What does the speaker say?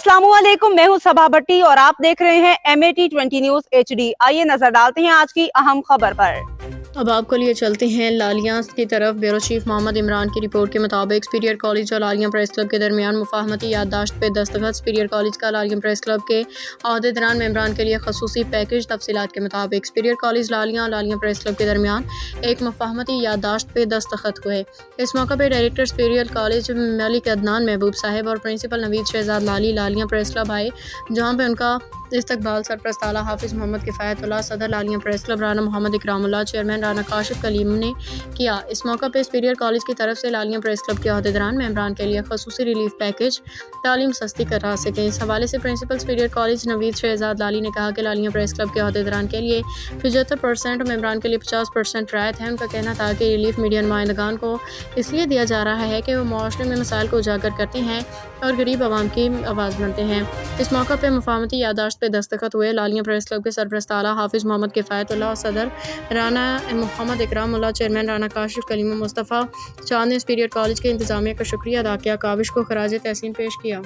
अस्सलाम वालेकुम, मैं हूं सबा भट्टी और आप देख रहे हैं MAT20 न्यूज HD। आइए नजर डालते हैं आज की अहम खबर पर। अब आपको लिए चलते हैं लालियां की तरफ। ब्यूरो चीफ मोहम्मद इमरान की रिपोर्ट के मुताबिक सुपीरियर कॉलेज और लालियां प्रेस क्लब के दरमियान मुफाहमती याददाश्त पे दस्तखत। सुपीरियर कॉलेज का लालियां प्रेस क्लब के अहदेदारान मेंबरान के लिए खसूसी पैकेज। तफसीलात के मुताबिक सुपीरियर कॉलेज लालियां और लालियां प्रेस क्लब के दरमियान एक मुफाहमती याददाश्त पे दस्तखत हुए। इस मौके पर director superior college Malik Adnan महबूब साहिब और प्रिंसिपल नवीद शहजाद लाली लालियां प्रेस क्लब आए, जहाँ पे उनका इस्तकबाल सरपरस्त आला हाफिज़ मोहम्मद किफ़ायतुल्लाह, सदर Lalian press club Rana Mohammad Ikramullah, chairman Rana Kashif Kaleem ने किया। इस मौका पर सुपीरियर कॉलेज की तरफ से लालियां प्रेस क्लब के अहदेदारान मेंबरान के लिए खसूसी रिलीफ पैकेज तालीम सस्ती करा सकें। इस हवाले से principal superior college Naveed Shahzad Lali ने कहा कि लालियां प्रेस क्लब के अहदेदारान के लिए 75% और मेंबरान के लिए 50% रायत है। उनका कहना था कि रिलीफ मीडिया नुमाइंदगान को इसलिए दिया जा रहा है कि वो मुआशरे में मसाइल को उजागर करते हैं और गरीब आवाम की आवाज़ बनते हैं। इस मौका पर मुफाहमती याददाश्त पे दस्तखत हुए। लालियां प्रेस क्लब के सरपरस्त आला हाफिज़ मोहम्मद किफ़ायतुल्लाह और सदर राना मोहम्मद इकरामुल्लाह, चेयरमैन राना काशिफ कलीम मुस्तफ़ा चांद ने सुपीरियर कॉलेज के इंतज़ामिया का शुक्रिया अदा किया, काविश को खराज तहसीन पेश किया।